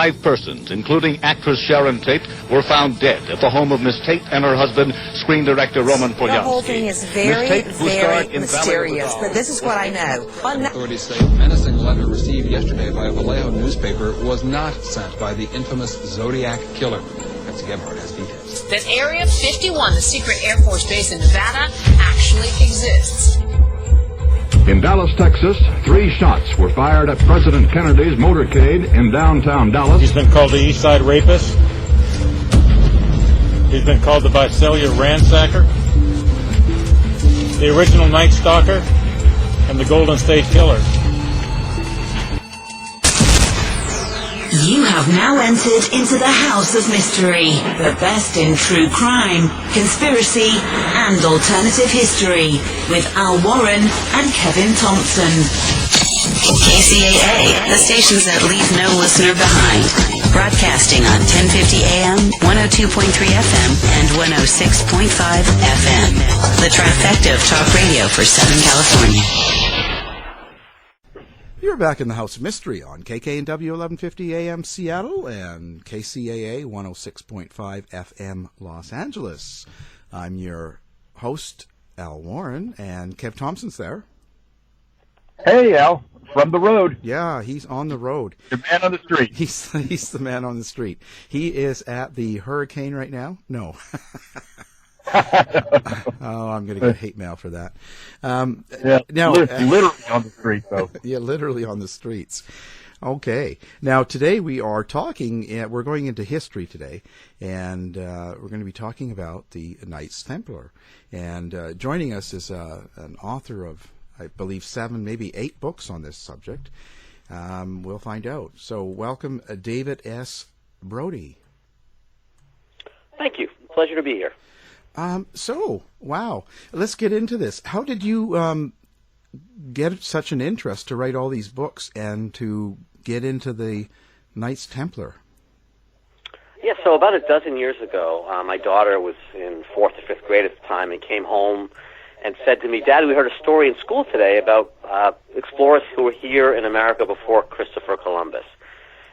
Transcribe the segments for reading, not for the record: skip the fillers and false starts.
5 persons, including actress Sharon Tate, were found dead at the home of Miss Tate and her husband, screen director Roman Polanski. The whole thing is very, very mysterious, but this is what I know. Authorities say a menacing letter received yesterday by a Vallejo newspaper was not sent by the infamous Zodiac killer. Betsy Gebhardt has details. That Area 51, the secret Air Force base in Nevada, actually exists. In Dallas, Texas, 3 shots were fired at President Kennedy's motorcade in downtown Dallas. He's been called the East Side Rapist. He's been called the Visalia Ransacker, the original Night Stalker, and the Golden State Killer. You have now entered into the House of Mystery, the best in true crime, conspiracy, and alternative history, with Al Warren and Kevin Thompson. KCAA, the stations that leave no listener behind. Broadcasting on 1050 AM, 102.3 FM, and 106.5 FM. The trifecta of talk radio for Southern California. You're back in the House of Mystery on KKNW 1150 AM Seattle and KCAA 106.5 FM Los Angeles. I'm your host, Al Warren, and Kev Thompson's there. Hey, Al, from the road. Yeah, he's on the road. The man on the street. He's the man on the street. He is at the hurricane right now? No. Oh, I'm going to get hate mail for that. Now, literally on the street, though. Yeah, literally on the streets. Okay. Now, today we are talking, we're going into history today, and we're going to be talking about the Knights Templar. And joining us is an author of, I believe, 7, maybe 8 books on this subject. We'll find out. So welcome, David S. Brody. Thank you. Pleasure to be here. Wow. Let's get into this. How did you get such an interest to write all these books and to get into the Knights Templar? Yeah, so about a dozen years ago, my daughter was in 4th or 5th grade at the time and came home and said to me, "Dad, we heard a story in school today about explorers who were here in America before Christopher Columbus."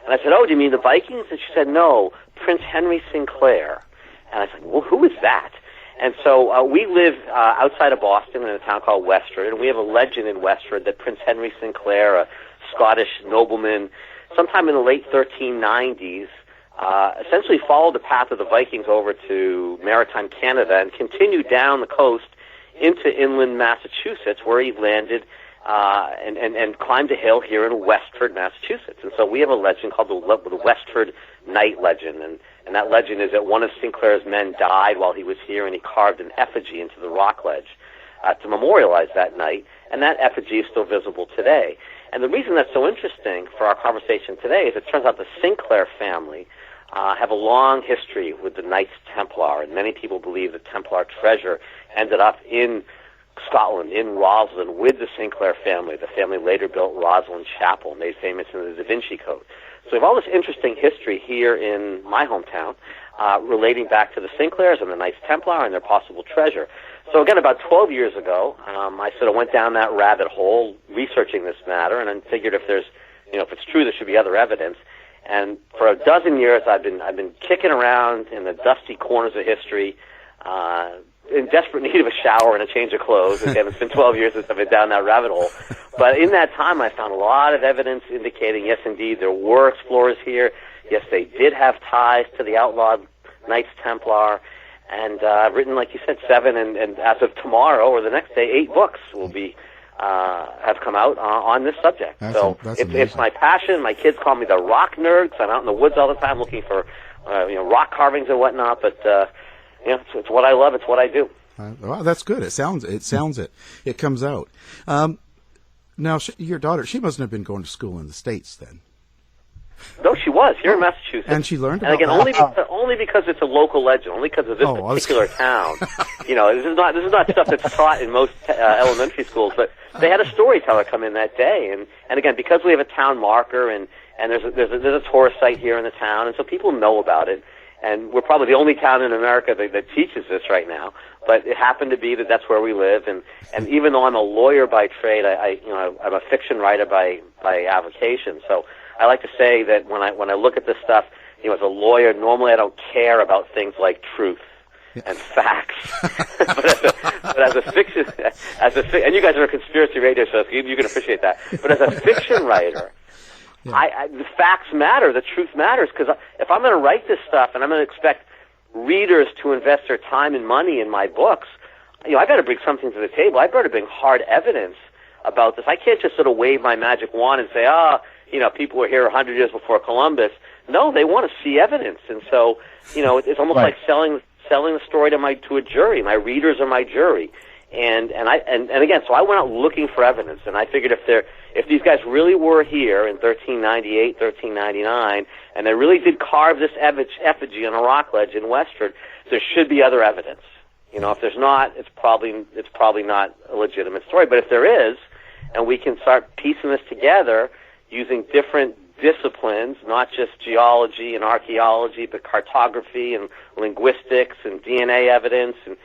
And I said, "Oh, do you mean the Vikings?" And she said, "No, Prince Henry Sinclair." And I said, "Well, who is that?" And so we live outside of Boston in a town called Westford, and we have a legend in Westford that Prince Henry Sinclair, a Scottish nobleman, sometime in the late 1390s, essentially followed the path of the Vikings over to maritime Canada and continued down the coast into inland Massachusetts, where he landed and climbed a hill here in Westford, Massachusetts. And so we have a legend called the Westford Knight Legend, and that legend is that one of Sinclair's men died while he was here, and he carved an effigy into the rock ledge to memorialize that night, and that effigy is still visible today. And the reason that's so interesting for our conversation today is it turns out the Sinclair family have a long history with the Knights Templar, and many people believe the Templar treasure ended up in Scotland, in Roslyn, with the Sinclair family. The family later built Roslyn Chapel, made famous in the Da Vinci Code. So we have all this interesting history here in my hometown relating back to the Sinclairs and the Knights Templar and their possible treasure. So again, about 12 years ago, I sort of went down that rabbit hole researching this matter, and I figured if it's true, there should be other evidence. And for a dozen years, I've been kicking around in the dusty corners of history, in desperate need of a shower and a change of clothes. Again, it's been 12 years since I've been down that rabbit hole. But in that time, I found a lot of evidence indicating, yes, indeed, there were explorers here. Yes, they did have ties to the outlawed Knights Templar. And I've written, like you said, 7, and as of tomorrow or the next day, 8 books will be have come out on this subject. It's my passion. My kids call me the rock nerd because I'm out in the woods all the time looking for rock carvings and whatnot. But it's what I love. It's what I do. Well, that's good. It sounds it. It comes out. Now, your daughter, she mustn't have been going to school in the States then. No, she was here in Massachusetts, and she learned. And again, only because it's a local legend, only because of this particular town. This is not stuff that's taught in most elementary schools. But they had a storyteller come in that day, and again, because we have a town marker, and there's a tourist site here in the town, and so people know about it. And we're probably the only town in America that teaches this right now. But it happened to be that that's where we live, and even though I'm a lawyer by trade, I'm a fiction writer by avocation. So I like to say that when I look at this stuff, as a lawyer, normally I don't care about things like truth and facts. but as a fiction, and you guys are a conspiracy radio show, so you can appreciate that. But as a fiction writer, the facts matter, the truth matters, because if I'm going to write this stuff and I'm going to expect readers to invest their time and money in my books, I better bring something to the table. I better bring hard evidence about this. I can't just sort of wave my magic wand and say, people were here 100 years before Columbus. No, they want to see evidence, and so it's almost like selling the story to a jury. My readers are my jury, and again, so I went out looking for evidence, and I figured if these guys really were here in 1398, 1399, and they really did carve this effigy on a rock ledge in Westford, there should be other evidence. If there's not, it's probably not a legitimate story. But if there is, and we can start piecing this together using different disciplines, not just geology and archaeology, but cartography and linguistics and DNA evidence and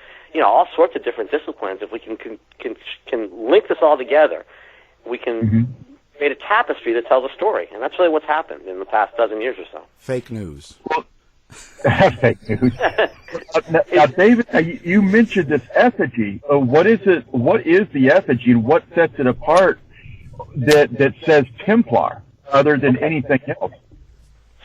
all sorts of different disciplines. If we can link this all together, we can create a tapestry that tells a story, and that's really what's happened in the past dozen years or so. Fake news. Fake news. Now, David, you mentioned this effigy. What is it? What is the effigy, and what sets it apart that says Templar other than anything else?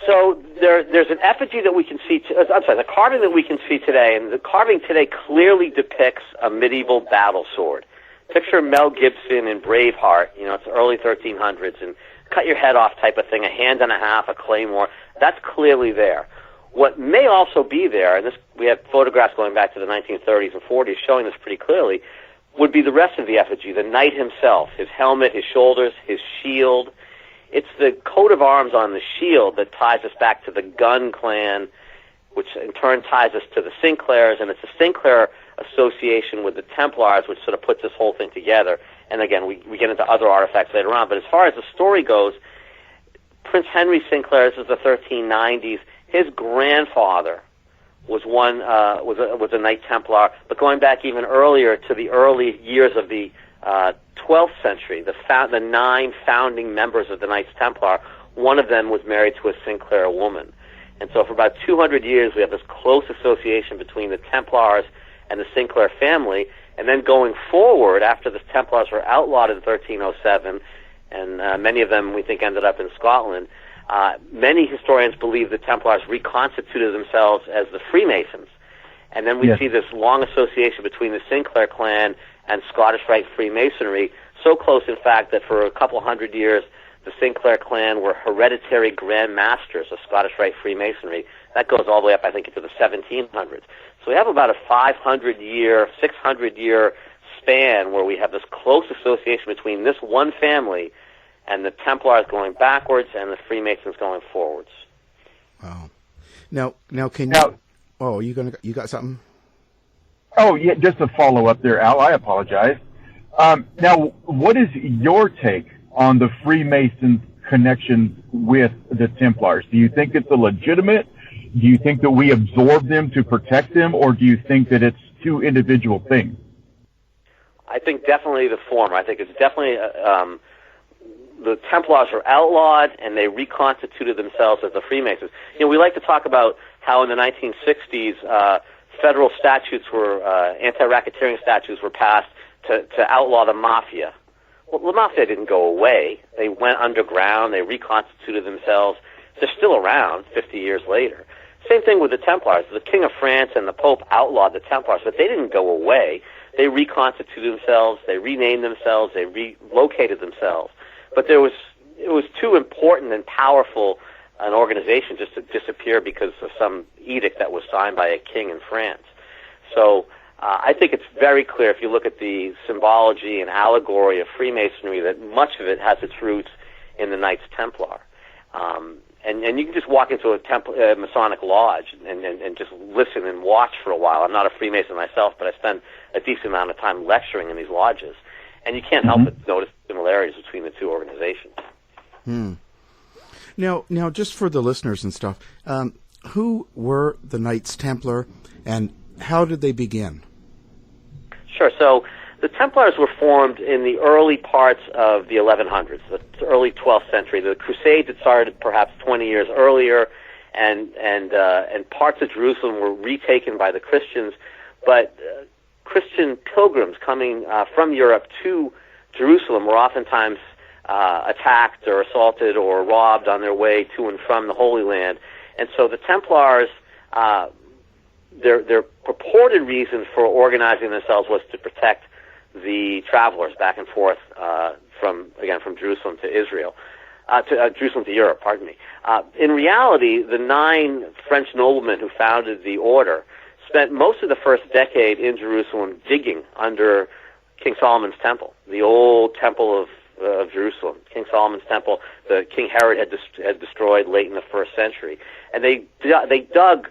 So there's an effigy that we can see. The carving that we can see today, and the carving today clearly depicts a medieval battle sword. Picture Mel Gibson in Braveheart. It's early 1300s, and cut your head off type of thing. A hand and a half, a claymore. That's clearly there. What may also be there, and we have photographs going back to the 1930s and 40s showing this pretty clearly, would be the rest of the effigy, the knight himself, his helmet, his shoulders, his shield. It's the coat of arms on the shield that ties us back to the Gunn clan, which in turn ties us to the Sinclairs, and it's the Sinclair association with the Templars which sort of puts this whole thing together. And again, we get into other artifacts later on, but as far as the story goes, Prince Henry Sinclair, this is the 1390s, his grandfather was a Knight Templar, but going back even earlier to the early years of the 12th century, the 9 founding members of the Knights Templar, one of them was married to a Sinclair woman. And so for about 200 years, we have this close association between the Templars and the Sinclair family. And then going forward, after the Templars were outlawed in 1307, and many of them we think ended up in Scotland, many historians believe the Templars reconstituted themselves as the Freemasons. And then we see this long association between the Sinclair clan and Scottish Rite Freemasonry, so close, in fact, that for a couple hundred years, the Sinclair clan were hereditary Grand Masters of Scottish Rite Freemasonry. That goes all the way up, I think, into the 1700s. So we have about a 500-year, 600-year span where we have this close association between this one family and the Templars going backwards and the Freemasons going forwards. Wow. Now can you... Oh, you got something? Oh, yeah, just a follow-up there, Al. I apologize. Now, what is your take on the Freemasons' connection with the Templars? Do you think it's a legitimate? Do you think that we absorb them to protect them, or do you think that it's two individual things? I think definitely the former. I think it's definitely the Templars were outlawed, and they reconstituted themselves as the Freemasons. We like to talk about how in the 1960s federal statutes were, anti-racketeering statutes were passed to outlaw the Mafia. Well, the Mafia didn't go away. They went underground. They reconstituted themselves. They're still around 50 years later. Same thing with the Templars. The King of France and the Pope outlawed the Templars, but they didn't go away. They reconstituted themselves. They renamed themselves. They relocated themselves. But it was too important and powerful an organization just to disappear because of some edict that was signed by a king in France. So I think it's very clear if you look at the symbology and allegory of Freemasonry that much of it has its roots in the Knights Templar. And you can just walk into a Masonic lodge and just listen and watch for a while. I'm not a Freemason myself, but I spend a decent amount of time lecturing in these lodges. And you can't help but notice similarities between the two organizations. Now, just for the listeners and stuff, who were the Knights Templar, and how did they begin? Sure. So the Templars were formed in the early parts of the 1100s, the early 12th century. The Crusades had started perhaps 20 years earlier, and parts of Jerusalem were retaken by the Christians, but Christian pilgrims coming from Europe to Jerusalem were oftentimes attacked or assaulted or robbed on their way to and from the Holy Land. And so the Templars, their purported reason for organizing themselves was to protect the travelers back and forth from Jerusalem to Israel, Jerusalem to Europe, pardon me. In reality, the 9 French noblemen who founded the order spent most of the first decade in Jerusalem digging under King Solomon's temple, the old temple of Jerusalem. King Solomon's temple, the King Herod had destroyed late in the 1st century. And they dug,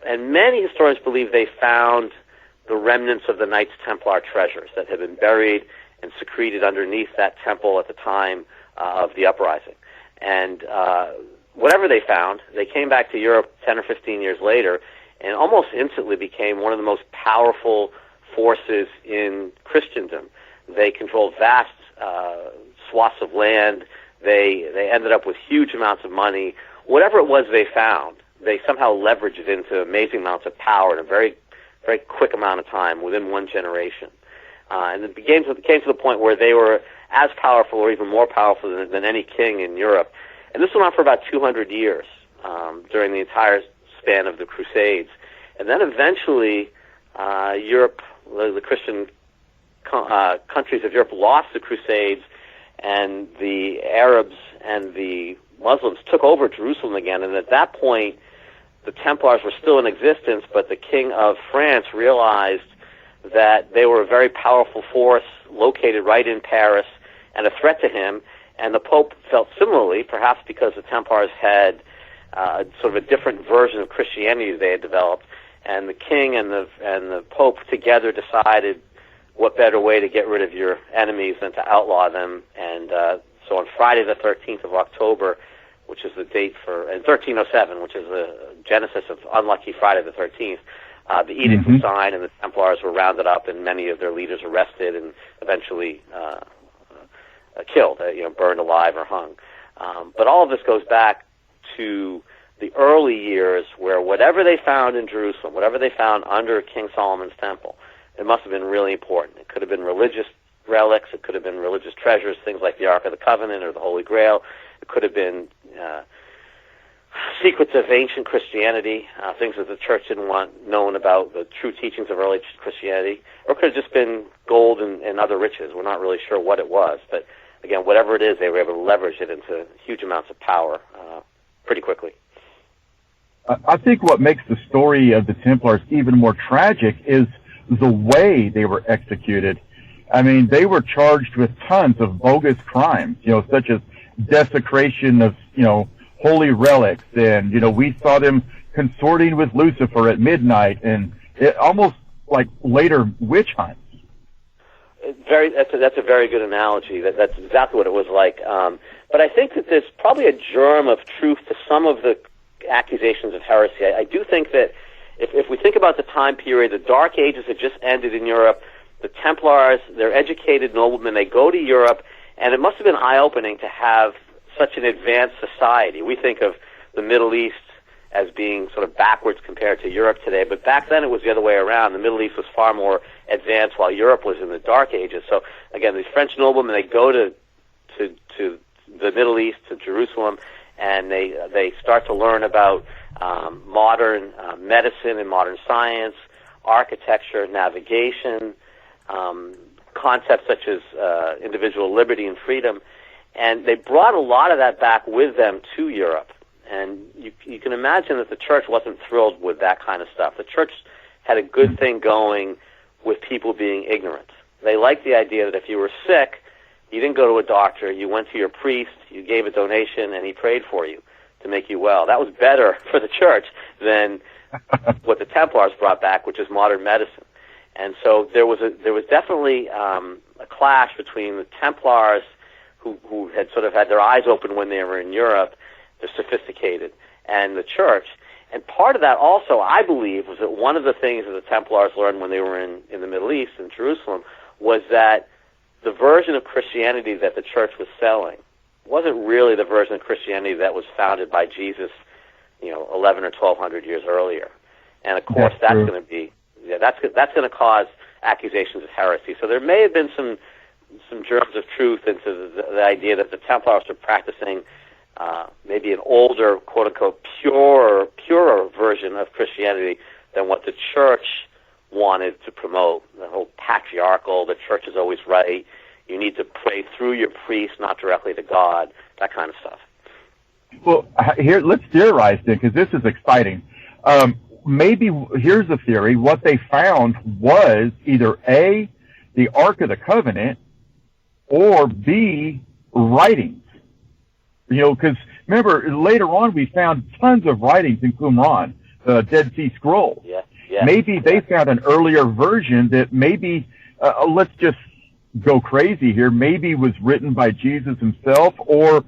and many historians believe they found the remnants of the Knights Templar treasures that had been buried and secreted underneath that temple at the time of the uprising. And whatever they found, they came back to Europe 10 or 15 years later and almost instantly became one of the most powerful forces in Christendom. They controlled vast swaths of land. They ended up with huge amounts of money. Whatever it was they found, they somehow leveraged it into amazing amounts of power in a very, very quick amount of time, within one generation. And it came to the point where they were as powerful or even more powerful than any king in Europe. And this went on for about 200 years during the entire span of the Crusades. And then eventually Europe, the Christian countries of Europe, lost the Crusades, and the Arabs and the Muslims took over Jerusalem again. And at that point, the Templars were still in existence, but the King of France realized that they were a very powerful force located right in Paris and a threat to him. And the Pope felt similarly, perhaps because the Templars had sort of a different version of Christianity they had developed. And the king and the Pope together decided what better way to get rid of your enemies than to outlaw them. And so on Friday the 13th of October, which is the date for, in 1307, which is the genesis of Unlucky Friday the 13th, the edict was signed and the Templars were rounded up and many of their leaders arrested and eventually killed, burned alive or hung. But all of this goes back to the early years where whatever they found in Jerusalem, whatever they found under King Solomon's temple, it must have been really important. It could have been religious relics, it could have been religious treasures, things like the Ark of the Covenant or the Holy Grail. It could have been secrets of ancient Christianity, things that the church didn't want known about, the true teachings of early Christianity. Or it could have just been gold and other riches. We're not really sure what it was. But again, whatever it is, they were able to leverage it into huge amounts of power pretty quickly. I think what makes the story of the Templars even more tragic is the way they were executed. I mean, they were charged with tons of bogus crimes, such as desecration of, holy relics. And, we saw them consorting with Lucifer at midnight, and it almost like later witch hunts. That's a very good analogy. That's exactly what it was like. But I think that there's probably a germ of truth to some of the accusations of heresy. I do think that if we think about the time period, the Dark Ages had just ended in Europe. The Templars, they're educated noblemen, they go to Europe, and it must have been eye-opening to have such an advanced society. We think of the Middle East as being sort of backwards compared to Europe today, but back then it was the other way around. The Middle East was far more advanced while Europe was in the Dark Ages. So again, these French noblemen, they go to the Middle East, to Jerusalem, and they start to learn about modern medicine and modern science, architecture, navigation, concepts such as individual liberty and freedom. And they brought a lot of that back with them to Europe. And you can imagine that the church wasn't thrilled with that kind of stuff. The church had a good thing going with people being ignorant. They liked the idea that if you were sick, you didn't go to a doctor, you went to your priest, you gave a donation, and he prayed for you to make you well. That was better for the church than what the Templars brought back, which is modern medicine. And so there was definitely a clash between the Templars, who had sort of had their eyes open when they were in Europe, they're sophisticated, and the church. And part of that also, I believe, was that one of the things that the Templars learned when they were in the Middle East, in Jerusalem, was that the version of Christianity that the church was selling wasn't really the version of Christianity that was founded by Jesus, 11 or 1,200 years earlier. And of course, that's going to be that's going to cause accusations of heresy. So there may have been some germs of truth into the idea that the Templars were practicing maybe an older, quote unquote, purer version of Christianity than what the church wanted to promote. The whole patriarchal, the church is always right, you need to pray through your priest, not directly to God, that kind of stuff. Well, here, let's theorize then, because this is exciting. Maybe, here's the theory, what they found was either A, the Ark of the Covenant, or B, writings. Because remember, later on we found tons of writings in Qumran, the Dead Sea Scrolls. Yeah. Maybe they found an earlier version that maybe, let's just go crazy here, maybe was written by Jesus himself or,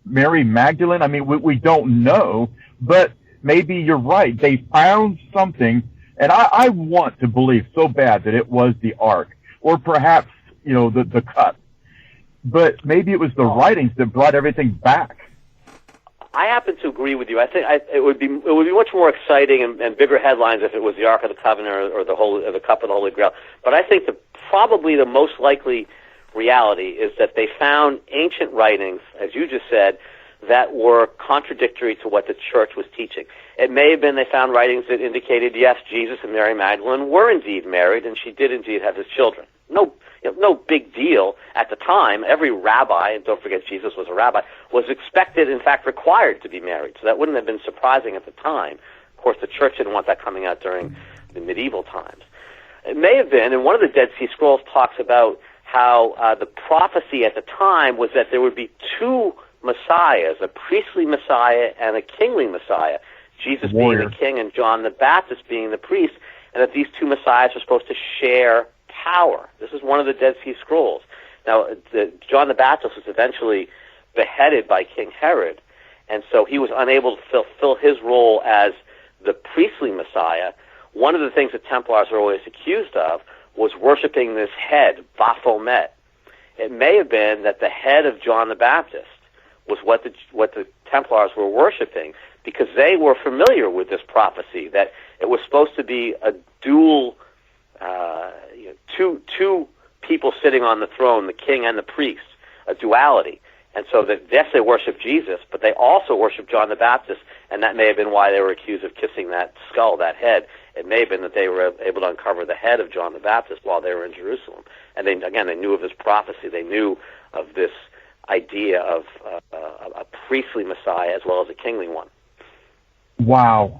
Mary Magdalene. I mean, we don't know, but maybe you're right. They found something, and I want to believe so bad that it was the Ark, or perhaps, the cup. But maybe it was the writings that brought everything back. I happen to agree with you. I think it would be much more exciting and bigger headlines if it was the Ark of the Covenant or the Cup of the Holy Grail. But I think probably the most likely reality is that they found ancient writings, as you just said, that were contradictory to what the church was teaching. It may have been they found writings that indicated, yes, Jesus and Mary Magdalene were indeed married, and she did indeed have his children. No big deal at the time. Every rabbi, and don't forget Jesus was a rabbi, was expected, in fact required to be married. So that wouldn't have been surprising at the time. Of course, the church didn't want that coming out during the medieval times. It may have been, and one of the Dead Sea Scrolls talks about how the prophecy at the time was that there would be two messiahs, a priestly messiah and a kingly messiah, Jesus being the king and John the Baptist being the priest, and that these two messiahs were supposed to share power. This is one of the Dead Sea Scrolls. Now, John the Baptist was eventually beheaded by King Herod, and so he was unable to fulfill his role as the priestly Messiah. One of the things that Templars are always accused of was worshiping this head, Baphomet. It may have been that the head of John the Baptist was what the Templars were worshiping, because they were familiar with this prophecy that it was supposed to be a dual, two people sitting on the throne, the king and the priest, a duality. And so that, yes, they worship Jesus, but they also worship John the Baptist, and that may have been why they were accused of kissing that skull, that head. It may have been that they were able to uncover the head of John the Baptist while they were in Jerusalem. And they knew of this prophecy. They knew of this idea of a priestly Messiah as well as a kingly one. Wow.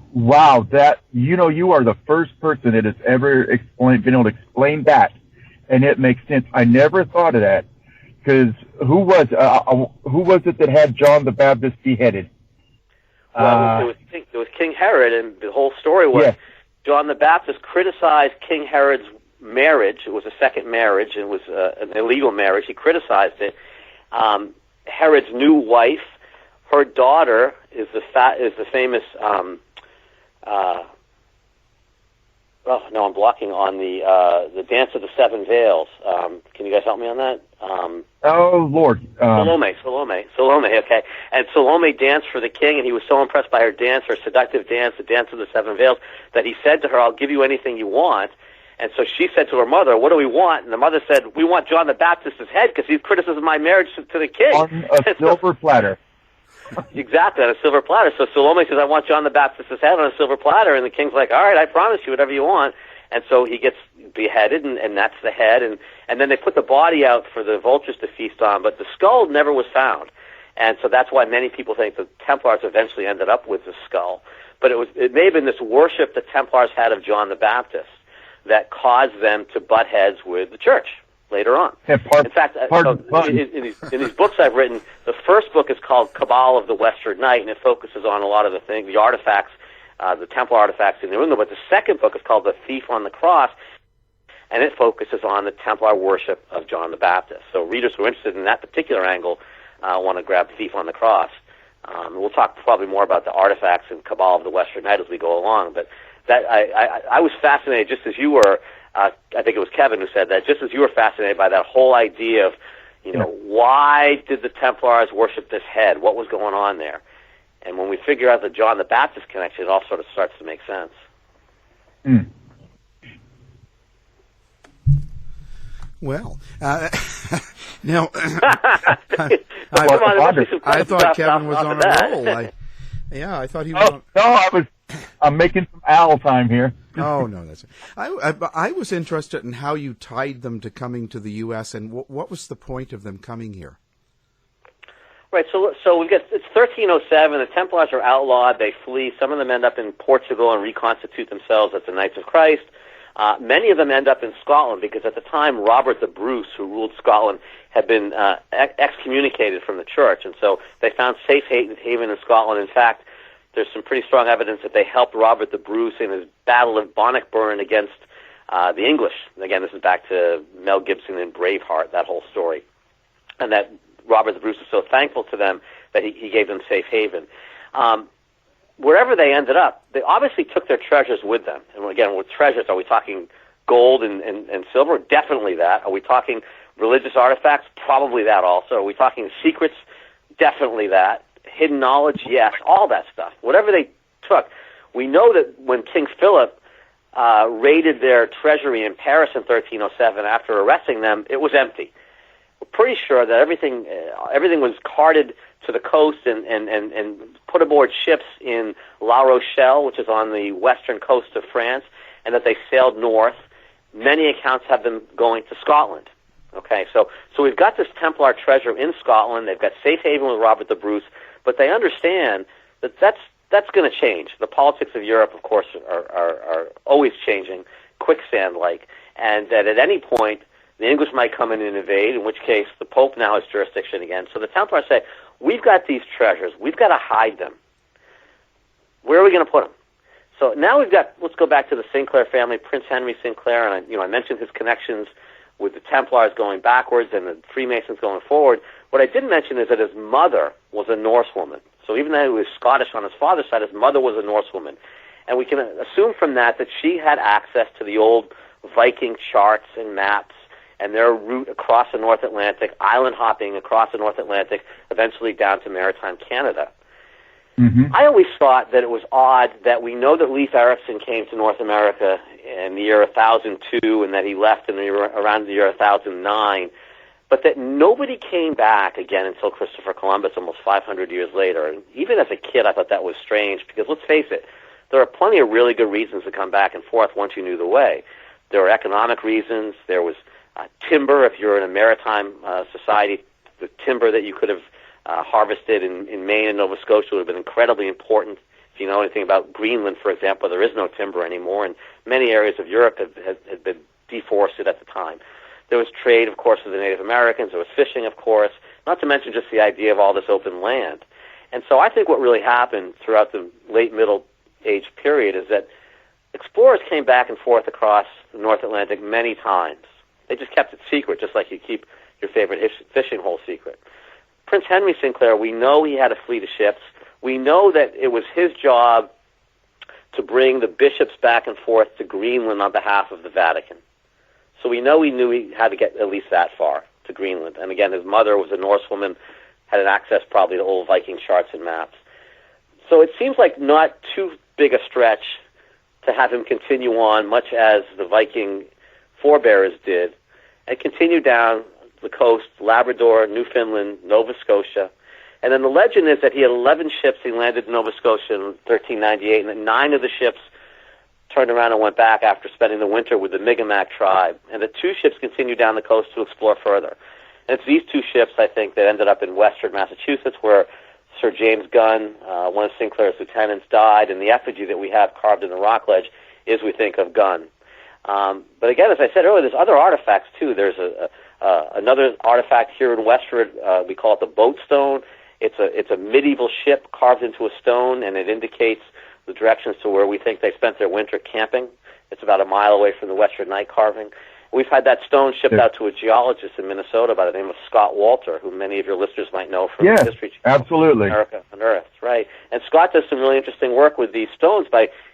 That, you are the first person that has ever been able to explain that, and it makes sense. I never thought of that, because who was it that had John the Baptist beheaded? Well, it was King Herod, and the whole story was John the Baptist criticized King Herod's marriage. It was a second marriage. It was an illegal marriage. He criticized it. Herod's new wife, her daughter is the famous. I'm blocking on the Dance of the Seven Veils. Can you guys help me on that? Oh Lord, Salome. Okay, and Salome danced for the king, and he was so impressed by her dance, her seductive dance, the Dance of the Seven Veils, that he said to her, "I'll give you anything you want." And so she said to her mother, "What do we want?" And the mother said, "We want John the Baptist's head because he's criticizing my marriage to the king." On a silver platter. Exactly, on a silver platter. So Salome says, "I want John the Baptist's head on a silver platter." And the king's like, "All right, I promise you whatever you want." And so he gets beheaded, and that's the head. And then they put the body out for the vultures to feast on, but the skull never was found. And so that's why many people think the Templars eventually ended up with the skull. But it may have been this worship the Templars had of John the Baptist that caused them to butt heads with the church later on. In fact, in these books I've written, the first book is called Cabal of the Western Night, and it focuses on a lot of the artifacts, the Templar artifacts in New England. But the second book is called The Thief on the Cross, and it focuses on the Templar worship of John the Baptist. So readers who are interested in that particular angle want to grab Thief on the Cross. We'll talk probably more about the artifacts in Cabal of the Western Night as we go along, but that I was fascinated, just as you were, I think it was Kevin who said that, just as you were fascinated by that whole idea of, why did the Templars worship this head? What was going on there? And when we figure out the John the Baptist connection, it all sort of starts to make sense. Mm. Well, now, I thought Kevin was on a roll. I thought he was on... No, I'm making some owl time here. Oh, no, that's... I was interested in how you tied them to coming to the U.S., and what was the point of them coming here? Right, so we've got, it's 1307, the Templars are outlawed, they flee, some of them end up in Portugal and reconstitute themselves as the Knights of Christ. Many of them end up in Scotland because at the time Robert the Bruce, who ruled Scotland, had been excommunicated from the church, and so they found safe haven in Scotland. In fact, there's some pretty strong evidence that they helped Robert the Bruce in his battle of Bannockburn against the English. Again, this is back to Mel Gibson and Braveheart, that whole story. And that Robert the Bruce was so thankful to them that he gave them safe haven. Wherever they ended up, they obviously took their treasures with them. And again, with treasures, are we talking gold and silver? Definitely that. Are we talking religious artifacts? Probably that also. Are we talking secrets? Definitely that. Hidden knowledge? Yes. All that stuff. Whatever they took. We know that when King Philip raided their treasury in Paris in 1307 after arresting them, it was empty. We're pretty sure that everything was carted to the coast and put aboard ships in La Rochelle, which is on the western coast of France, and that they sailed north. Many accounts have them going to Scotland. Okay, so we've got this Templar treasure in Scotland. They've got safe haven with Robert the Bruce, but they understand that that's going to change. The politics of Europe, of course, are always changing, quicksand-like, and that at any point the English might come in and invade, in which case the Pope now has jurisdiction again. So the Templars say, we've got these treasures. We've got to hide them. Where are we going to put them? So now let's go back to the Sinclair family, Prince Henry Sinclair, and I mentioned his connections with the Templars going backwards and the Freemasons going forward. What I didn't mention is that his mother was a Norse woman. So even though he was Scottish on his father's side, his mother was a Norse woman. And we can assume from that she had access to the old Viking charts and maps and their route across the North Atlantic, island hopping across the North Atlantic, eventually down to maritime Canada. Mm-hmm. I always thought that it was odd that we know that Leif Erikson came to North America in the year 1002 and that he left around the year 1009, but that nobody came back again until Christopher Columbus almost 500 years later. And even as a kid, I thought that was strange because, let's face it, there are plenty of really good reasons to come back and forth once you knew the way. There were economic reasons. There was timber, if you're in a maritime society, the timber that you could have harvested in Maine and Nova Scotia would have been incredibly important. If you know anything about Greenland, for example, there is no timber anymore, and many areas of Europe had been deforested at the time. There was trade, of course, with the Native Americans. There was fishing, of course, not to mention just the idea of all this open land. And so I think what really happened throughout the late Middle Age period is that explorers came back and forth across the North Atlantic many times. They just kept it secret, just like you keep your favorite fishing hole secret. Prince Henry Sinclair, we know he had a fleet of ships. We know that it was his job to bring the bishops back and forth to Greenland on behalf of the Vatican. So we know he knew he had to get at least that far, to Greenland. And again, his mother was a Norse woman, had an access probably to old Viking charts and maps. So it seems like not too big a stretch to have him continue on, much as the Viking forebears did, and continue down the coast, Labrador, Newfoundland, Nova Scotia. And then the legend is that he had 11 ships. He landed in Nova Scotia in 1398, and that 9 of the ships turned around and went back after spending the winter with the Mi'kmaq tribe. And the 2 ships continued down the coast to explore further. And it's these 2 ships, I think, that ended up in western Massachusetts, where Sir James Gunn, one of Sinclair's lieutenants, died, and the effigy that we have carved in the rock ledge is, we think, of Gunn. But again, as I said earlier, there's other artifacts, too. There's another artifact here in Westford. We call it the boat stone. It's a medieval ship carved into a stone, and it indicates the directions to where we think they spent their winter camping. It's about a mile away from the Westford night carving. We've had that stone shipped out to a geologist in Minnesota by the name of Scott Walter, who many of your listeners might know from the History Channel. Absolutely. America on Earth, right? And Scott does some really interesting work with these stones.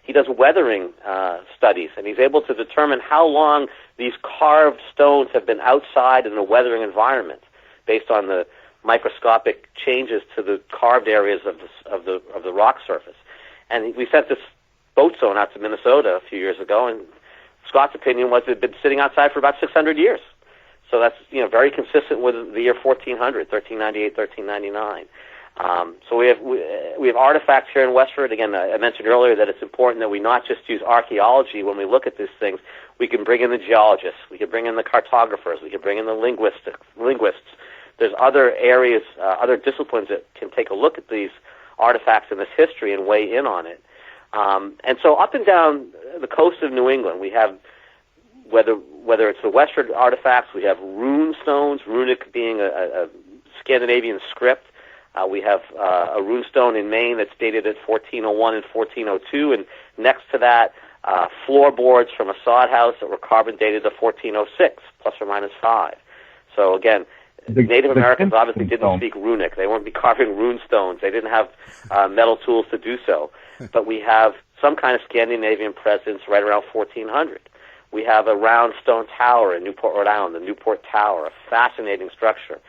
He does weathering studies, and he's able to determine how long these carved stones have been outside in a weathering environment, based on the microscopic changes to the carved areas of the rock surface. And we sent this boat stone out to Minnesota a few years ago, and Scott's opinion was it had been sitting outside for about 600 years. So that's very consistent with the year 1400, 1398, 1399. So we have artifacts here in Westford. Again, I mentioned earlier that it's important that we not just use archaeology when we look at these things. We can bring in the geologists, we can bring in the cartographers, we can bring in the linguists. There's other areas, other disciplines that can take a look at these artifacts and this history and weigh in on it. And so up and down the coast of New England, we have, whether it's the Westford artifacts, we have rune stones, runic being a Scandinavian script. We have a rune stone in Maine that's dated at 1401 and 1402, and next to that, floorboards from a sod house that were carbon dated to 1406, plus or minus 5. So again, Native Americans obviously didn't speak runic. They weren't carving rune stones. They didn't have metal tools to do so. But we have some kind of Scandinavian presence right around 1400. We have a round stone tower in Newport, Rhode Island, the Newport Tower, a fascinating structure.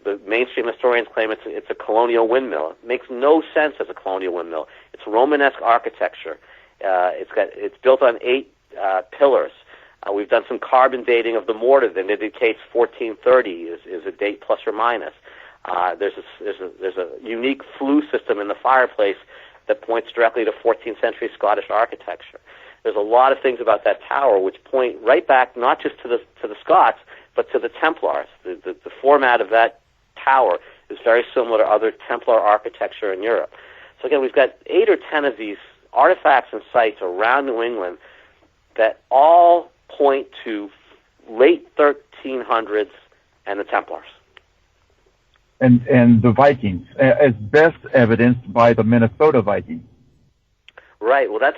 The mainstream historians claim it's a colonial windmill. It makes no sense as a colonial windmill. It's Romanesque architecture. It's built on 8 pillars. We've done some carbon dating of the mortar that indicates 1430 is a date plus or minus. There's a unique flue system in the fireplace that points directly to 14th century Scottish architecture. There's a lot of things about that tower which point right back not just to the Scots, but to the Templars. The format of that tower is very similar to other Templar architecture in Europe. So again, we've got 8 or 10 of these artifacts and sites around New England that all point to late 1300s and the Templars. And the Vikings, as best evidenced by the Minnesota Vikings. Right. Well, that's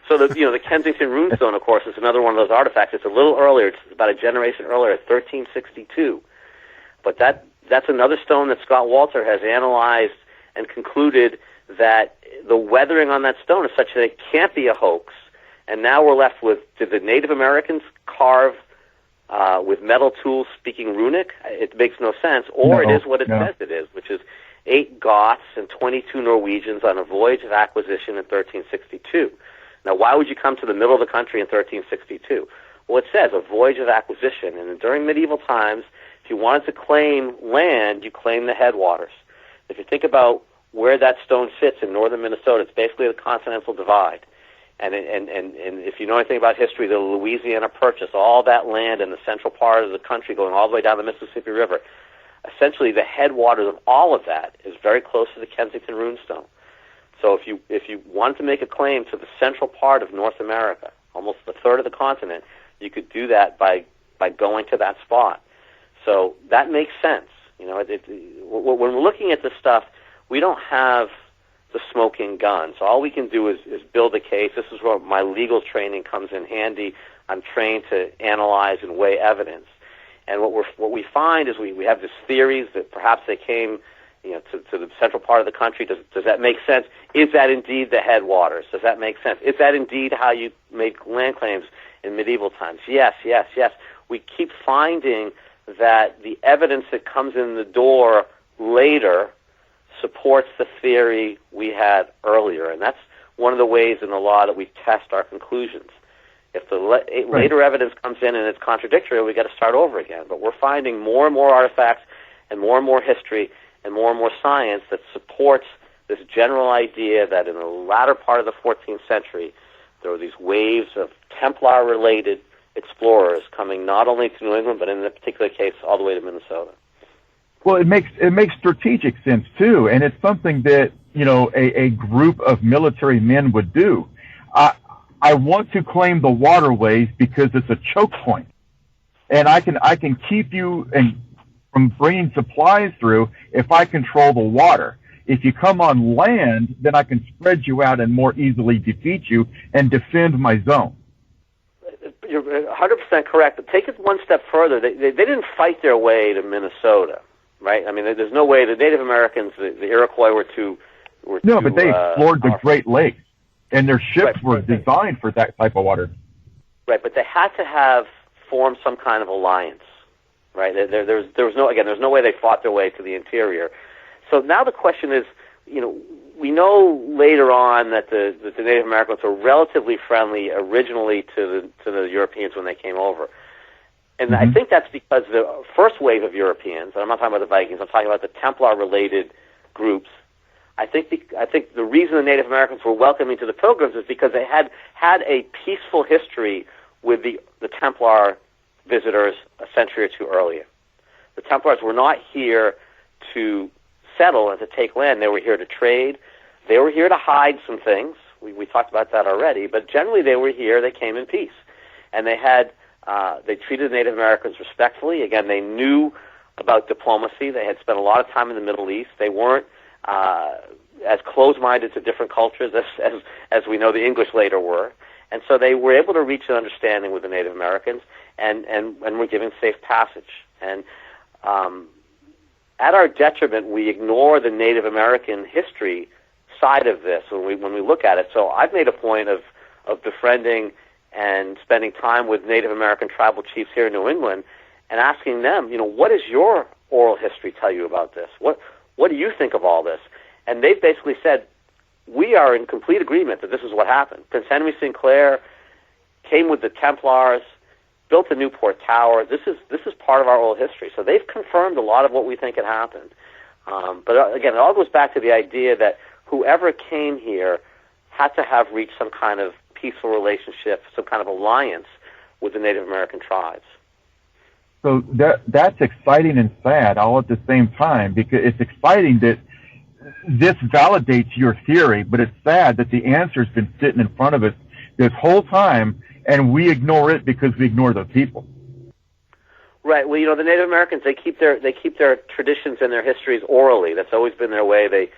so. The Kensington runestone, of course, is another one of those artifacts. It's a little earlier. It's about a generation earlier, 1362. But that's another stone that Scott Walter has analyzed and concluded that the weathering on that stone is such that it can't be a hoax. And now we're left with, did the Native Americans carve with metal tools speaking runic? It makes no sense. Or it is what it says it is, which is 8 Goths and 22 Norwegians on a voyage of acquisition in 1362. Now, why would you come to the middle of the country in 1362? Well, it says a voyage of acquisition. And during medieval times, if you wanted to claim land, you claim the headwaters. If you think about where that stone sits in northern Minnesota, it's basically the Continental Divide. And if you know anything about history, the Louisiana Purchase, all that land in the central part of the country going all the way down the Mississippi River, essentially the headwaters of all of that is very close to the Kensington runestone. So if you wanted to make a claim to the central part of North America, almost a third of the continent, you could do that by going to that spot. So that makes sense. When we're looking at this stuff, we don't have the smoking gun. So all we can do is build a case. This is where my legal training comes in handy. I'm trained to analyze and weigh evidence. And what we find is we have these theories that perhaps they came to the central part of the country. Does that make sense? Is that indeed the headwaters? Does that make sense? Is that indeed how you make land claims in medieval times? Yes. We keep finding that the evidence that comes in the door later supports the theory we had earlier. And that's one of the ways in the law that we test our conclusions. If the later evidence comes in and it's contradictory, we got to start over again. But we're finding more and more artifacts and more history and more science that supports this general idea that in the latter part of the 14th century, there were these waves of Templar-related explorers coming not only to New England, but in this particular case, all the way to Minnesota. Well, it makes strategic sense too, and it's something that a group of military men would do. I want to claim the waterways because it's a choke point, and I can keep you from bringing supplies through if I control the water. If you come on land, then I can spread you out and more easily defeat you and defend my zone. you're 100% correct, but take it one step further. They didn't fight their way to Minnesota, right? I mean, there's no way the Native Americans, the Iroquois, were too. No, but they explored the Great Lakes, and their ships were designed for that type of water. Right, but they had to have formed some kind of alliance, right? There was no way they fought their way to the interior. So now the question is, we know later on that the Native Americans were relatively friendly originally to the Europeans when they came over. And I think that's because the first wave of Europeans, and I'm not talking about the Vikings, I'm talking about the Templar-related groups. I think the reason the Native Americans were welcoming to the Pilgrims is because they had a peaceful history with the Templar visitors a century or two earlier. The Templars were not here to settle and to take land. They were here to trade. They were here to hide some things. We talked about that already. But generally, they were here. They came in peace, and they treated the Native Americans respectfully. Again, they knew about diplomacy. They had spent a lot of time in the Middle East. They weren't as close-minded to different cultures as we know the English later were, and so they were able to reach an understanding with the Native Americans, and were given safe passage. And at our detriment, we ignore the Native American history side of this when we look at it. So I've made a point of befriending and spending time with Native American tribal chiefs here in New England and asking them, what does your oral history tell you about this? What do you think of all this? And they've basically said, we are in complete agreement that this is what happened. Prince Henry Sinclair came with the Templars, built the Newport Tower. This is part of our oral history. So they've confirmed a lot of what we think had happened. But again, it all goes back to the idea that whoever came here had to have reached some kind of peaceful relationship, some kind of alliance with the Native American tribes. So that's exciting and sad all at the same time, because it's exciting that this validates your theory, but it's sad that the answer's been sitting in front of us this whole time, and we ignore it because we ignore the people. Right. Well, the Native Americans, they keep their traditions and their histories orally. That's always been their way. The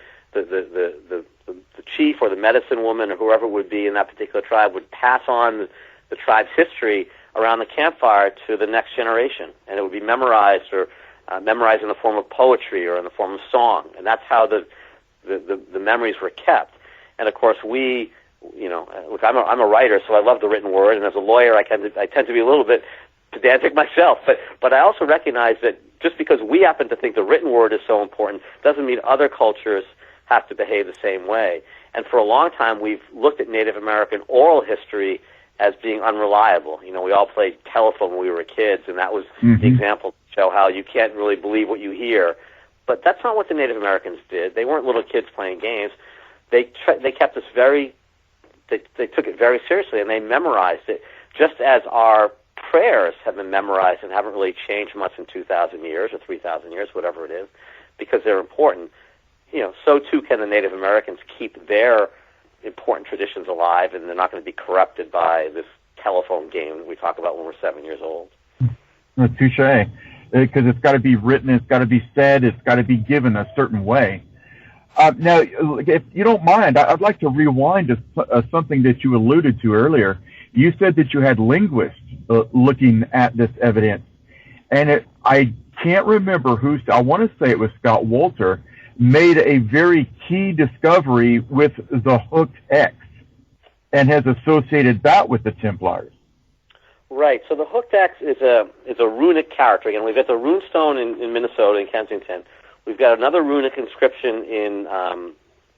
chief or the medicine woman or whoever it would be in that particular tribe would pass on the tribe's history around the campfire to the next generation, and it would be memorized or memorized in the form of poetry or in the form of song, and that's how the memories were kept. And of course, look, I'm a writer, so I love the written word, and as a lawyer, I tend to be a little bit pedantic myself, but I also recognize that just because we happen to think the written word is so important doesn't mean other cultures have to behave the same way. And for a long time, we've looked at Native American oral history as being unreliable. We all played telephone when we were kids, and that was the example to show how you can't really believe what you hear. But that's not what the Native Americans did. They weren't little kids playing games. They kept this they took it very seriously, and they memorized it, just as our prayers have been memorized and haven't really changed much in 2,000 years or 3,000 years, whatever it is, because they're important. So too can the Native Americans keep their important traditions alive, and they're not going to be corrupted by this telephone game that we talk about when we're 7 years old. Touche. Because it's got to be written, it's got to be said, it's got to be given a certain way. Now, if you don't mind, I'd like to rewind to something that you alluded to earlier. You said that you had linguists looking at this evidence, and I can't remember I want to say it was Scott Wolter, made a very key discovery with the hooked X and has associated that with the Templars. Right. So the hooked X is a runic character. Again, we've got the runestone in Minnesota, in Kensington. We've got another runic inscription in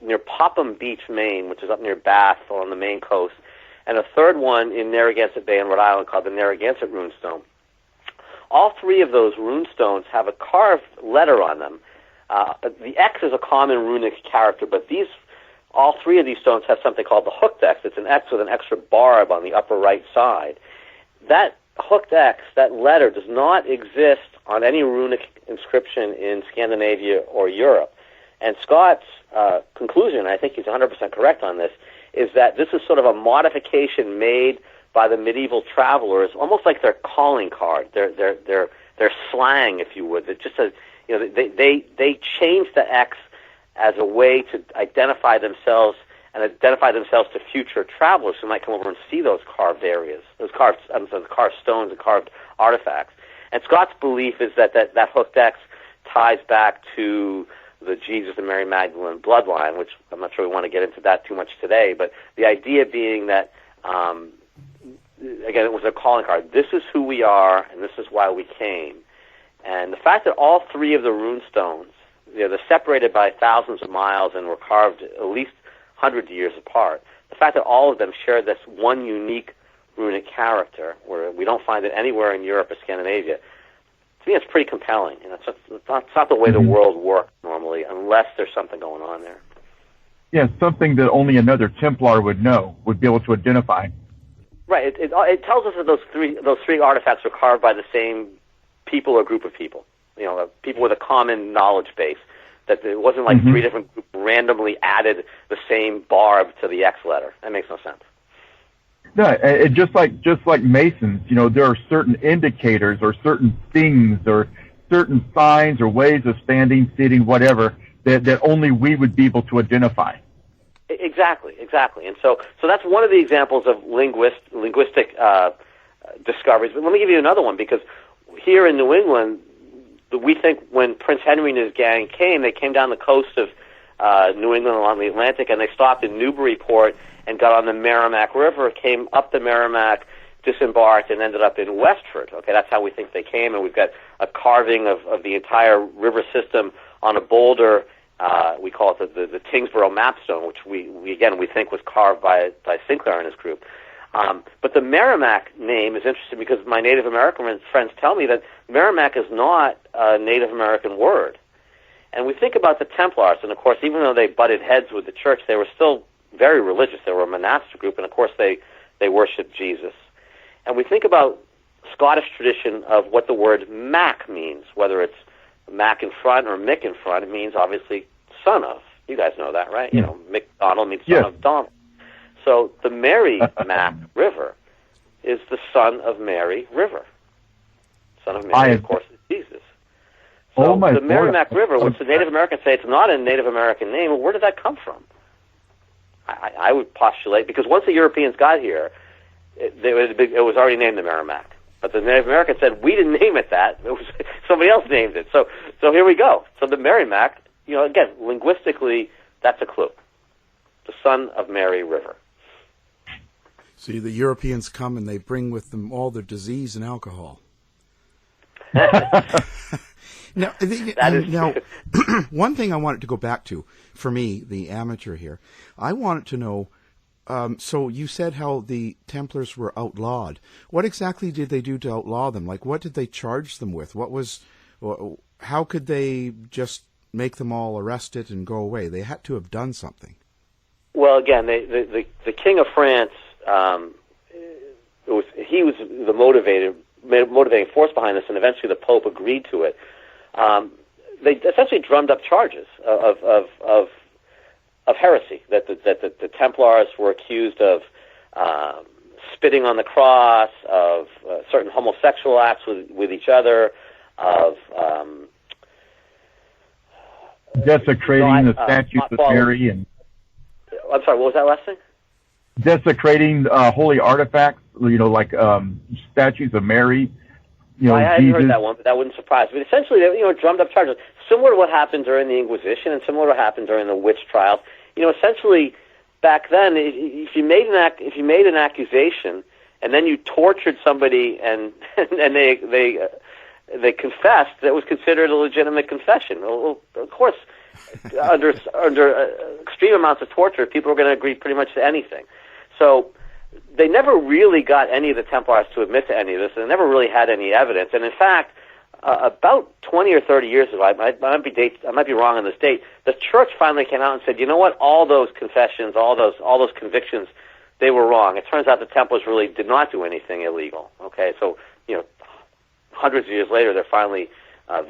near Popham Beach, Maine, which is up near Bath on the Maine coast, and a third one in Narragansett Bay in Rhode Island called the Narragansett runestone. All three of those runestones have a carved letter on them. The X is a common runic character, but all three of these stones have something called the hooked X. It's an X with an extra barb on the upper right side. That hooked X, that letter, does not exist on any runic inscription in Scandinavia or Europe. And Scott's conclusion, I think he's 100% correct on this, is that this is sort of a modification made by the medieval travelers, almost like their calling card, their slang, if you would. That just they changed the X as a way to identify themselves and identify themselves to future travelers who might come over and see those carved areas, those carved stones and carved artifacts. And Scott's belief is that hooked X ties back to the Jesus and Mary Magdalene bloodline, which I'm not sure we want to get into that too much today, but the idea being that, again, it was a calling card. This is who we are, and this is why we came. And the fact that all three of the rune stones, they're separated by thousands of miles and were carved at least hundreds of years apart, the fact that all of them share this one unique runic character, where we don't find it anywhere in Europe or Scandinavia, to me it's pretty compelling. It's not the way the world works normally, unless there's something going on there. Yeah, something that only another Templar would know, would be able to identify. Right. It tells us that those three artifacts were carved by the same people or group of people. People with a common knowledge base. That it wasn't like three different groups randomly added the same barb to the X letter. That makes no sense. No, it just like Masons, there are certain indicators or certain things or certain signs or ways of standing, sitting, whatever, that only we would be able to identify. Exactly. And so that's one of the examples of linguistic discoveries. But let me give you another one, because here in New England, we think when Prince Henry and his gang came, they came down the coast of New England along the Atlantic, and they stopped in Newburyport and got on the Merrimack River, came up the Merrimack, disembarked, and ended up in Westford. Okay, that's how we think they came, and we've got a carving of the entire river system on a boulder. We call it the Tingsboro Mapstone, which we think was carved by Sinclair and his group. But the Merrimack name is interesting because my Native American friends tell me that Merrimack is not a Native American word. And we think about the Templars, and of course, even though they butted heads with the church, they were still very religious. They were a monastic group, and of course, they worshiped Jesus. And we think about Scottish tradition of what the word Mac means, whether it's Mac in front or Mick in front. It means, obviously, son of. You guys know that, right? McDonald means son of Donald. So the Merrimack River is the son of Mary River. Son of Mary, of course, is Jesus. So the Merrimack River, which the Native Americans say it's not a Native American name, well, where did that come from? I would postulate, because once the Europeans got here, it was already named the Merrimack. But the Native Americans said, we didn't name it that. It was somebody else named it. So here we go. So the Merrimack, again, linguistically, that's a clue. The son of Mary River. See, the Europeans come and they bring with them all their disease and alcohol. Now, one thing I wanted to go back to, for me, the amateur here, I wanted to know, so you said how the Templars were outlawed. What exactly did they do to outlaw them? Like, what did they charge them with? How could they just make them all arrested and go away? They had to have done something. Well, again, the King of France, he was the motivating force behind this, and eventually the Pope agreed to it. They essentially drummed up charges of heresy, that the Templars were accused of spitting on the cross, of certain homosexual acts with each other, of desecrating the statues of Mary, and I'm sorry, what was that last thing? Desecrating holy artifacts, like statues of Mary. I hadn't heard that one, but that wouldn't surprise me. But essentially, they drummed up charges, similar to what happened during the Inquisition and similar to what happened during the witch trials. Essentially, back then, if you made an accusation and then you tortured somebody and they confessed, that was considered a legitimate confession. Well, of course, under extreme amounts of torture, people are going to agree pretty much to anything. So they never really got any of the Templars to admit to any of this, and they never really had any evidence. And in fact, about 20 or 30 years ago, I might be wrong on this date, the church finally came out and said, you know what, all those confessions, all those convictions, they were wrong. It turns out the Templars really did not do anything illegal. Okay, so hundreds of years later, they're finally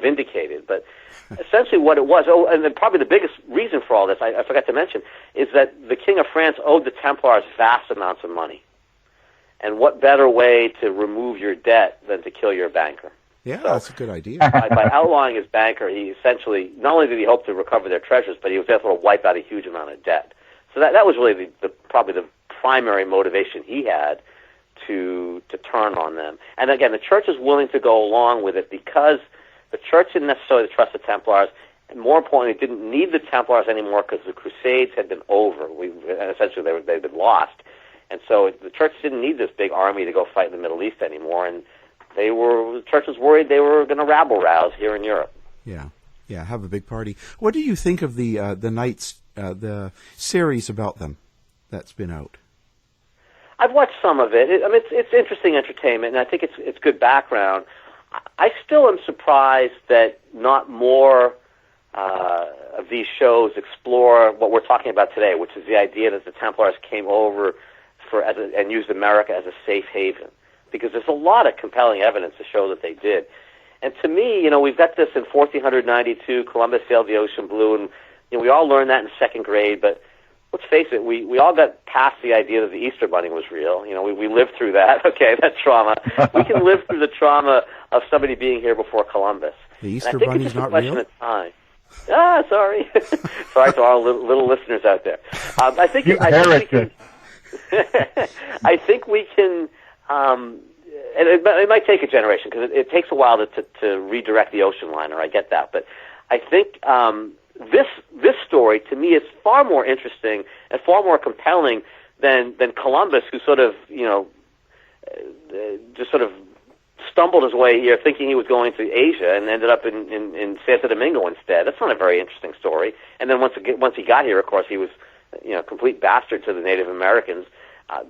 vindicated. But essentially what it was, and then probably the biggest reason for all this, I forgot to mention, is that the King of France owed the Templars vast amounts of money. And what better way to remove your debt than to kill your banker? Yeah, so, that's a good idea. by outlawing his banker, he essentially, not only did he hope to recover their treasures, but he was able to wipe out a huge amount of debt. So that was really probably the primary motivation he had to turn on them. And again, the church is willing to go along with it because the church didn't necessarily trust the Templars, and more importantly, didn't need the Templars anymore because the Crusades had been over. Essentially, they'd been lost. And so the church didn't need this big army to go fight in the Middle East anymore, and the church was worried they were going to rabble-rouse here in Europe. Yeah, have a big party. What do you think of the Knights, the series about them that's been out? I've watched some of it. It's interesting entertainment, and I think it's good background. I still am surprised that not more of these shows explore what we're talking about today, which is the idea that the Templars came over and used America as a safe haven, because there's a lot of compelling evidence to show that they did. And to me, we've got this in 1492, Columbus sailed the ocean blue, and we all learned that in second grade, but let's face it, we all got past the idea that the Easter Bunny was real. We lived through that. Okay, that trauma. We can live through the trauma of somebody being here before Columbus. The Easter Bunny's not real? Of time. Sorry. Sorry to all little listeners out there. I think we can, and it might take a generation because it takes a while to redirect the ocean liner. I get that, but I think this story to me is far more interesting and far more compelling than Columbus, who sort of just sort of stumbled his way here, thinking he was going to Asia, and ended up in Santo Domingo instead. That's not a very interesting story. And then once he got here, of course, he was a complete bastard to the Native Americans.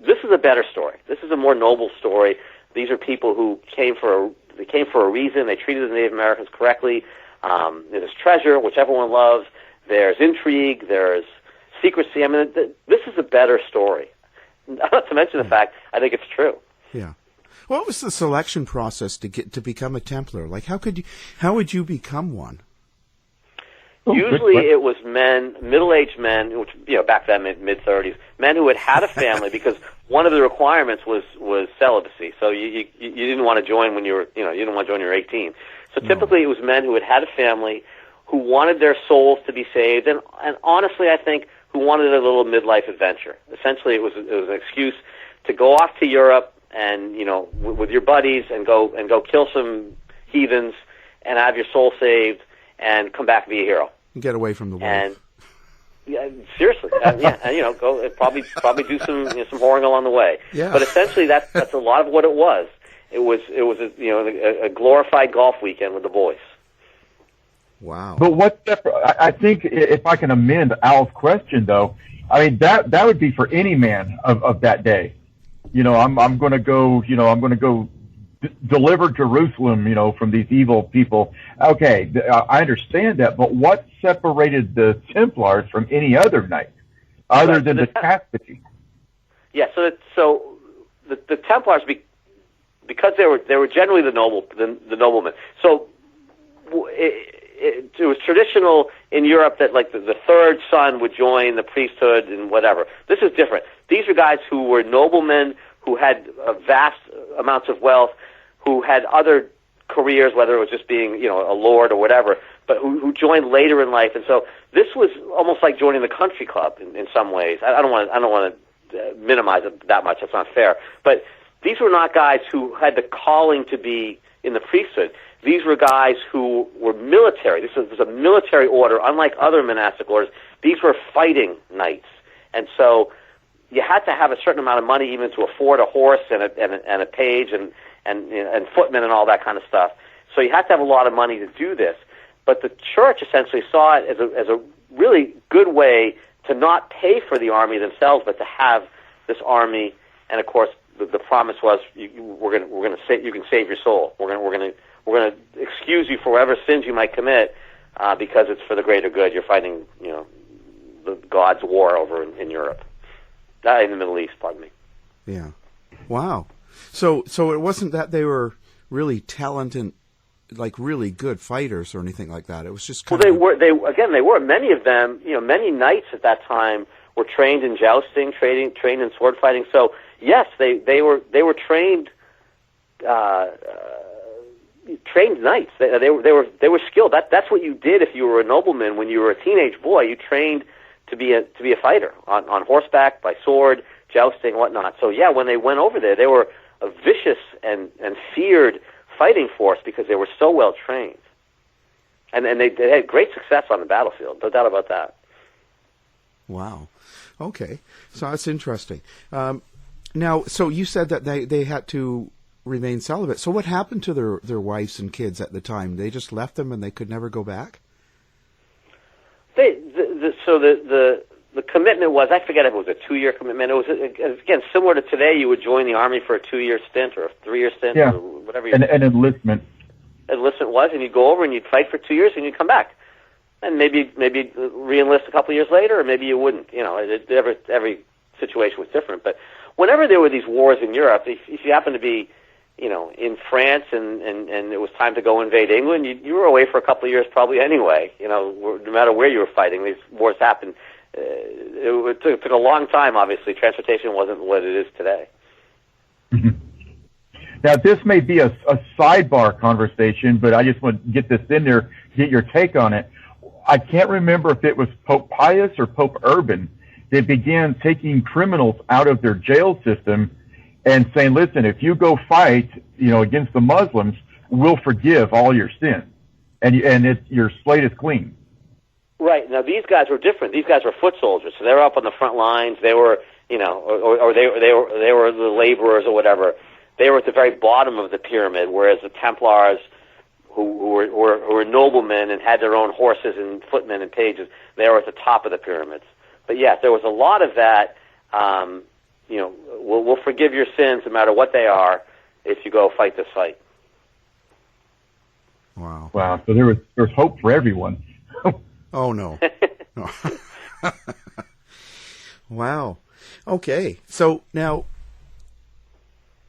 This is a better story. This is a more noble story. These are people who came for a reason. They treated the Native Americans correctly. There's treasure, which everyone loves. There's intrigue. There's secrecy. I mean, this is a better story. Not to mention the fact I think it's true. Yeah. What was the selection process to become a Templar? Like, how would you become one? Usually it was men, middle-aged men, which, back then, mid-30s, men who had a family, because one of the requirements was celibacy. So you didn't want to join when you didn't want to join when you were 18. So typically it was men who had a family, who wanted their souls to be saved, and honestly, I think, who wanted a little midlife adventure. Essentially, it was an excuse to go off to Europe and, with your buddies and go kill some heathens and have your soul saved and come back and be a hero. Get away from the wolf. And seriously, and go probably do some whoring along the way. Yeah. But essentially, that's a lot of what it was. It was a glorified golf weekend with the boys. Wow. But I think if I can amend Al's question, though, I mean that would be for any man of that day. I'm going to go. I'm going to go deliver Jerusalem, from these evil people. Okay, I understand that, but what separated the Templars from any other knight, other than the chastity? Yeah, so the Templars, because they were generally the noblemen. So it was traditional in Europe that like the third son would join the priesthood and whatever. This is different. These are guys who were noblemen, who had vast amounts of wealth, who had other careers, whether it was just being, a lord or whatever, but who joined later in life. And so this was almost like joining the country club in some ways. I don't want to minimize it that much. That's not fair. But these were not guys who had the calling to be in the priesthood. These were guys who were military. This was a military order, unlike other monastic orders. These were fighting knights. And so you had to have a certain amount of money even to afford a horse and a page and footmen and all that kind of stuff. So you had to have a lot of money to do this. But the church essentially saw it as a really good way to not pay for the army themselves, but to have this army. And of course, the promise was we're going to say you can save your soul. We're going to excuse you for whatever sins you might commit because it's for the greater good. You're fighting the God's war over in Europe, in the Middle East. Pardon me. Yeah. Wow. So it wasn't that they were really talented, like really good fighters or anything like that. It was just kind They were. Many of them, many knights at that time were trained in jousting, trained in sword fighting. So yes, they were trained knights. They were skilled. That's what you did if you were a nobleman when you were a teenage boy. You trained to be a fighter on horseback, by sword, jousting, whatnot. So yeah, when they went over there, they were a vicious and feared fighting force because they were so well trained, and they had great success on the battlefield. No doubt about that. Wow. Okay, so that's interesting. Now, so you said that they had to remain celibate. So what happened to their wives and kids at the time? They just left them and they could never go back? The commitment was, I forget if it was a 2-year commitment. It was, again, similar to today, you would join the Army for a 2-year stint or a 3-year stint or whatever. An enlistment. Enlistment was, and you'd go over and you'd fight for 2 years and you'd come back. And maybe re-enlist a couple of years later, or maybe you wouldn't. You know, every situation was different. But whenever there were these wars in Europe, if you happen to be, you know, in France and it was time to go invade England, you were away for a couple of years probably anyway. You know, no matter where you were fighting, these wars happened. It took a long time, obviously. Transportation wasn't what it is today. Mm-hmm. Now, this may be a sidebar conversation, but I just want to get this in there, get your take on it. I can't remember if it was Pope Pius or Pope Urban that began taking criminals out of their jail system and saying, listen, if you go fight, you know, against the Muslims, we'll forgive all your sins. And your slate is clean. Right. Now, these guys were different. These guys were foot soldiers, so they were up on the front lines. They were, you know, or they were the laborers or whatever. They were at the very bottom of the pyramid, whereas the Templars, who were noblemen and had their own horses and footmen and pages, they were at the top of the pyramids. But yes, there was a lot of that. You know, we'll forgive your sins no matter what they are if you go fight this fight. Wow. Wow. So there's hope for everyone. Oh, no. No. Wow. Okay. So now,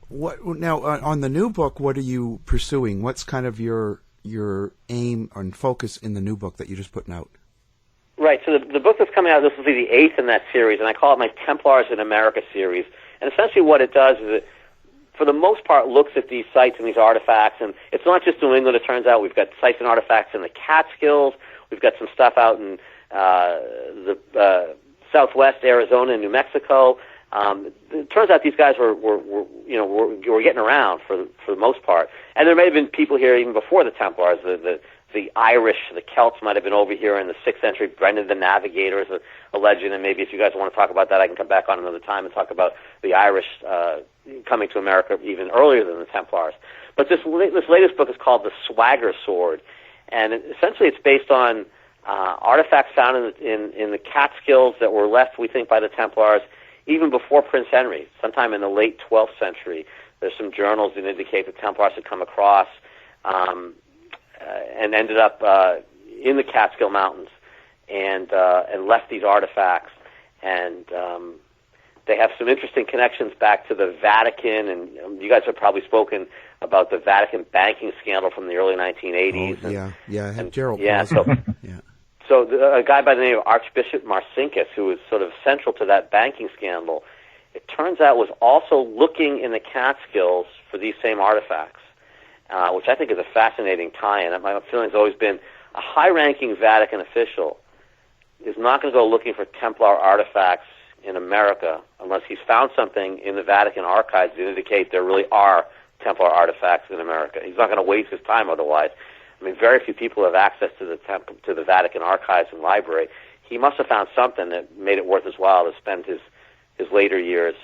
on the new book, what are you pursuing? What's kind of your aim and focus in the new book that you're just putting out? Right. So the book that's coming out, this will be the 8th in that series, and I call it my Templars in America series. And essentially what it does is it, for the most part, looks at these sites and these artifacts. And it's not just New England, it turns out. We've got sites and artifacts in the Catskills. We've got some stuff out in the southwest Arizona and New Mexico. It turns out these guys were getting around for the most part. And there may have been people here even before the Templars. The Irish, the Celts might have been over here in the 6th century. Brendan the Navigator is a legend, and maybe if you guys want to talk about that, I can come back on another time and talk about the Irish coming to America even earlier than the Templars. But this latest book is called The Swagger Sword, and essentially it's based on artifacts found in the Catskills that were left, we think, by the Templars even before Prince Henry, sometime in the late 12th century. There's some journals that indicate the Templars had come across and ended up in the Catskill Mountains and left these artifacts. And they have some interesting connections back to the Vatican, and you guys have probably spoken about the Vatican banking scandal from the early 1980s. Oh, yeah, I had Gerald. Yeah, so yeah. So a guy by the name of Archbishop Marcinkus, who was sort of central to that banking scandal, it turns out was also looking in the Catskills for these same artifacts, which I think is a fascinating tie-in. My feeling has always been a high-ranking Vatican official is not going to go looking for Templar artifacts in America unless he's found something in the Vatican archives that indicate there really are Templar artifacts in America. He's not going to waste his time otherwise. I mean, very few people have access to the Vatican archives and library. He must have found something that made it worth his while to spend his later years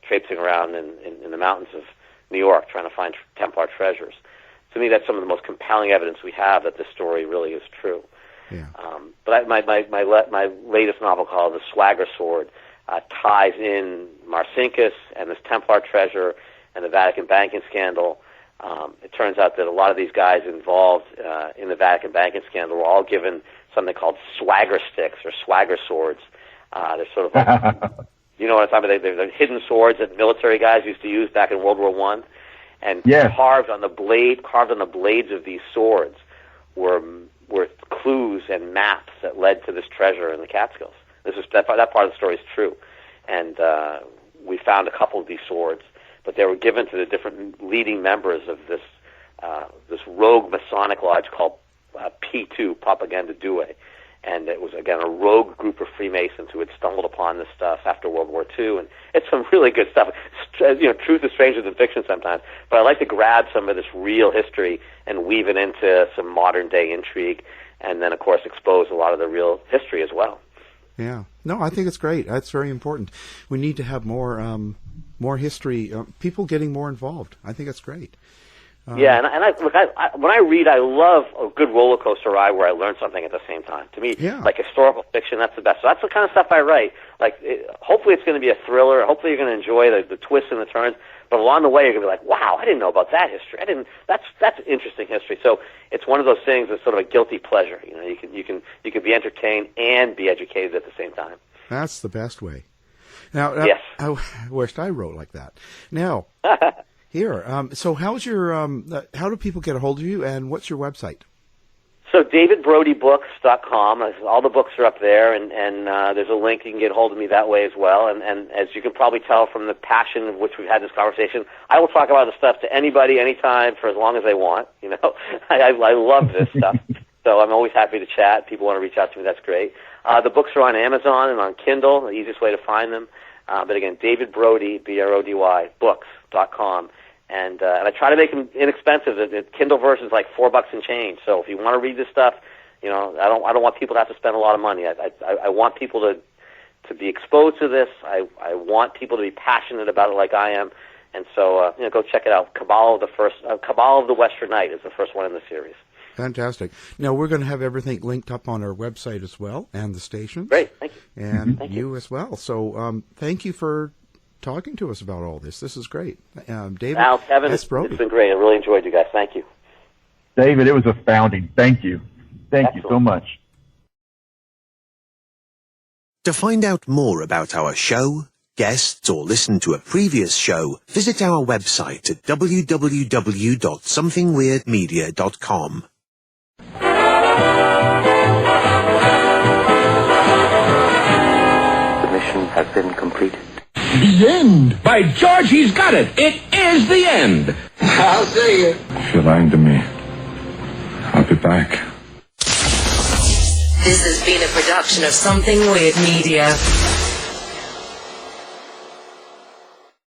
traipsing around in the mountains of New York trying to find Templar treasures. To me, that's some of the most compelling evidence we have that this story really is true. Yeah. But my latest novel called The Swagger Sword ties in Marcinkus and this Templar treasure and the Vatican banking scandal. It turns out that a lot of these guys involved in the Vatican banking scandal were all given something called swagger sticks or swagger swords. They're sort of like, you know what I'm talking about? They're hidden swords that military guys used to use back in World War I. And carved on the blades of these swords were clues and maps that led to this treasure in the Catskills. That part of the story is true, and we found a couple of these swords, but they were given to the different leading members of this rogue Masonic lodge called P2, Propaganda Due, And it was, again, a rogue group of Freemasons who had stumbled upon this stuff after World War II. And it's some really good stuff. Truth is stranger than fiction sometimes. But I like to grab some of this real history and weave it into some modern-day intrigue, and then, of course, expose a lot of the real history as well. Yeah. No, I think it's great. That's very important. We need to have more history, people getting more involved. I think that's great. Yeah, and when I read, I love a good roller coaster ride where I learn something at the same time. To me, like historical fiction, that's the best. So that's the kind of stuff I write. Hopefully it's going to be a thriller. Hopefully you're going to enjoy the twists and the turns. But along the way, you're going to be like, wow, I didn't know about that history. That's interesting history. So it's one of those things that's sort of a guilty pleasure. You can be entertained and be educated at the same time. That's the best way. Now, yes. I wished I wrote like that. Now, here. So how's your? How do people get a hold of you, and what's your website? So davidbrodybooks.com. All the books are up there, and there's a link. You can get a hold of me that way as well. And as you can probably tell from the passion of which we've had this conversation, I will talk about this stuff to anybody, anytime, for as long as they want. I love this stuff. So I'm always happy to chat. People want to reach out to me. That's great. The books are on Amazon and on Kindle, the easiest way to find them. But again, David Brody, Brody, books.com. And I try to make them inexpensive. The Kindle version is like $4 and change. So if you want to read this stuff, I don't want people to have to spend a lot of money. I want people to be exposed to this. I want people to be passionate about it like I am. And so go check it out. Cabal of the Western Night is the first one in the series. Fantastic. Now, we're going to have everything linked up on our website as well, and the station. Great, thank you. And you as well. So thank you for talking to us about all this. This is great. David, Al, Kevin, it's been great. I really enjoyed you guys. Thank you. David, it was astounding. Thank you. Thank you so much. To find out more about our show, guests, or listen to a previous show, visit our website at www.somethingweirdmedia.com. The mission has been completed. The end! By George, he's got it! It is the end! I'll see you. If you're lying to me, I'll be back. This has been a production of Something Weird Media.